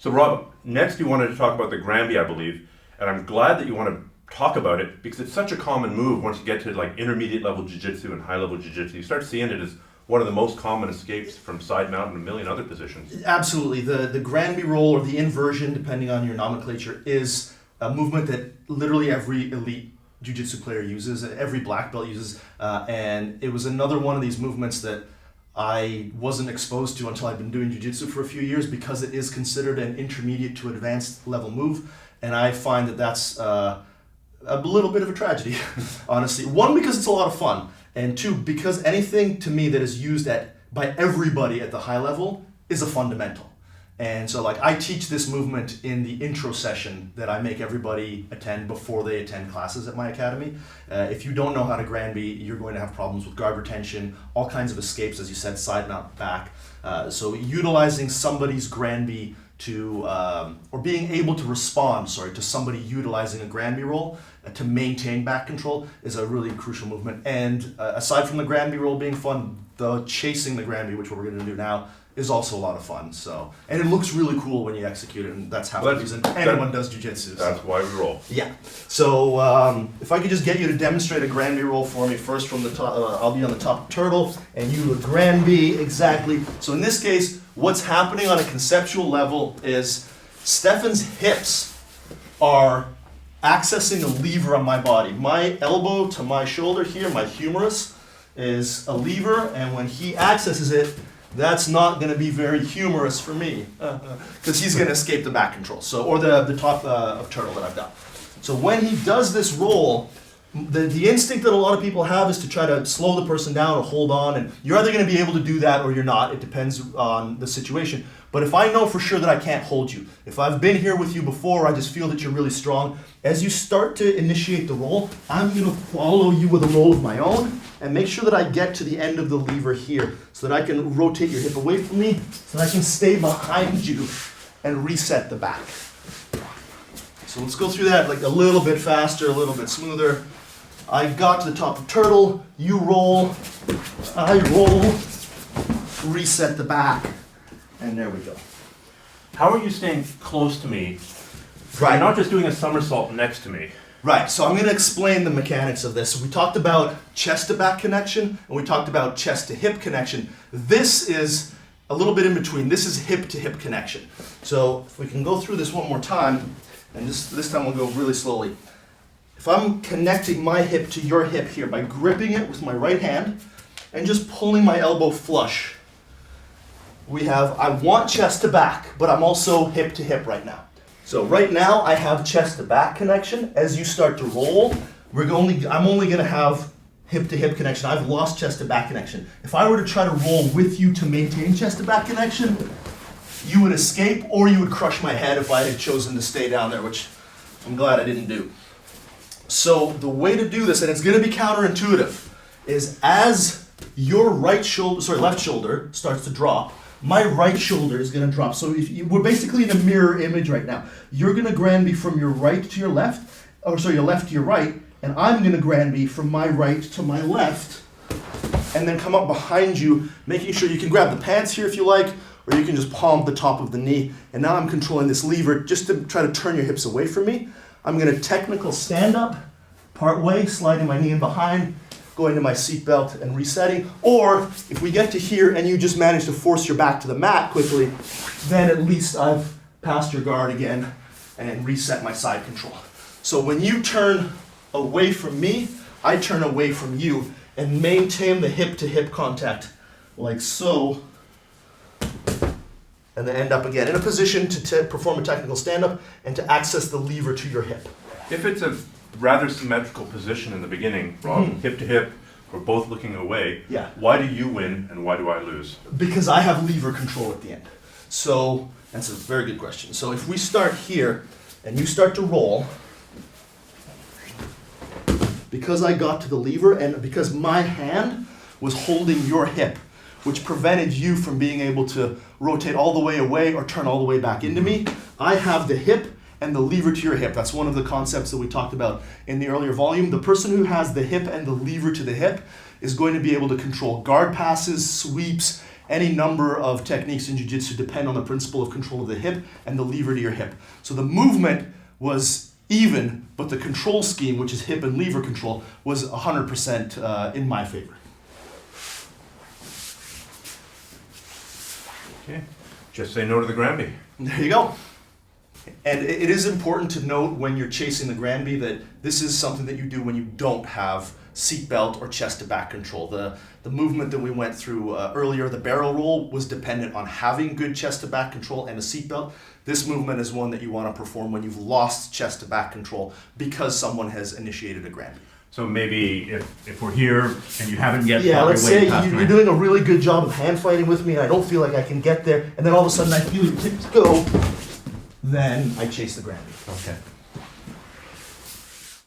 So Rob, next you wanted to talk about the Granby, I believe, and I'm glad that you want to talk about it because it's such a common move once you get to like intermediate level jiu-jitsu and high level jiu-jitsu. You start seeing it as one of the most common escapes from side mount and a million other positions. Absolutely. The Granby roll, or the inversion, depending on your nomenclature, is a movement that literally every elite jiu-jitsu player uses, every black belt uses, and it was another one of these movements that I wasn't exposed to until I've been doing jiu-jitsu for a few years because it is considered an intermediate to advanced level move, and I find that that's a little bit of a tragedy, honestly. One, because it's a lot of fun, and two, because anything to me that is used by everybody at the high level is a fundamental. And so like I teach this movement in the intro session that I make everybody attend before they attend classes at my academy. If you don't know how to Granby, you're going to have problems with guard retention, all kinds of escapes, as you said, side mount, back. So utilizing somebody's Granby or being able to respond, to somebody utilizing a Granby roll to maintain back control is a really crucial movement. And aside from the Granby roll being fun, the chasing the Granby, which we're going to do now, is also a lot of fun. So, and it looks really cool when you execute it, and that's how the reason anyone does jiu-jitsu. That's why we roll. Yeah. So if I could just get you to demonstrate a Granby roll for me first from the top. I'll be on the top turtle, and you a Granby, exactly. So in this case, what's happening on a conceptual level is Stephan's hips are accessing a lever on my body. My elbow to my shoulder here, my humerus, is a lever, and when he accesses it, that's not going to be very humorous for me because he's going to escape the back control, or the top of turtle that I've got. So when he does this roll, the instinct that a lot of people have is to try to slow the person down or hold on, and you're either going to be able to do that or you're not. It depends on the situation. But if I know for sure that I can't hold you, if I've been here with you before, I just feel that you're really strong, as you start to initiate the roll, I'm going to follow you with a roll of my own and make sure that I get to the end of the lever here so that I can rotate your hip away from me so that I can stay behind you and reset the back. So let's go through that like a little bit faster, a little bit smoother. I got to the top of turtle, you roll, I roll, reset the back, and there we go. How are you staying close to me? Right. You're not just doing a somersault next to me. Right, so I'm going to explain the mechanics of this. We talked about chest to back connection, and we talked about chest to hip connection. This is a little bit in between. This is hip to hip connection. So if we can go through this one more time, and this time we'll go really slowly. If I'm connecting my hip to your hip here by gripping it with my right hand and just pulling my elbow flush, I want chest to back, but I'm also hip to hip right now. So right now I have chest to back connection. As you start to roll, I'm only going to have hip to hip connection. I've lost chest to back connection. If I were to try to roll with you to maintain chest to back connection, you would escape or you would crush my head if I had chosen to stay down there, which I'm glad I didn't do. So the way to do this, and it's going to be counterintuitive, is as your left shoulder starts to drop, my right shoulder is going to drop. So we're basically in a mirror image right now. You're going to Granby from your right to your left, your left to your right, and I'm going to Granby from my right to my left, and then come up behind you, making sure you can grab the pants here if you like, or you can just palm the top of the knee. And now I'm controlling this lever just to try to turn your hips away from me. I'm going to technical stand up, part way, sliding my knee in behind, going to my seatbelt and resetting. Or if we get to here and you just manage to force your back to the mat quickly, then at least I've passed your guard again and reset my side control. So when you turn away from me, I turn away from you and maintain the hip to hip contact like so. And then end up again in a position to perform a technical stand-up and to access the lever to your hip. If it's a rather symmetrical position in the beginning, Rob, hip to hip, we're both looking away, why do you win and why do I lose? Because I have lever control at the end. So, that's a very good question. So if we start here and you start to roll, because I got to the lever and because my hand was holding your hip, which prevented you from being able to rotate all the way away or turn all the way back into me, I have the hip and the lever to your hip. That's one of the concepts that we talked about in the earlier volume. The person who has the hip and the lever to the hip is going to be able to control guard passes, sweeps, Any number of techniques in jiu-jitsu depend on the principle of control of the hip and the lever to your hip. So the movement was even, but the control scheme, which is hip and lever control, was 100% in my favor. Okay. Just say no to the Granby. There you go. And it is important to note when you're chasing the Granby that this is something that you do when you don't have seatbelt or chest to back control. The movement that we went through earlier, the barrel roll, was dependent on having good chest to back control and a seatbelt. This movement is one that you want to perform when you've lost chest to back control because someone has initiated a Granby. So maybe if we're here and you haven't yet Yeah, fought let's your way say past you're my- doing a really good job of hand fighting with me and I don't feel like I can get there, and then all of a sudden I feel your tips go, then I chase the Granby. Okay.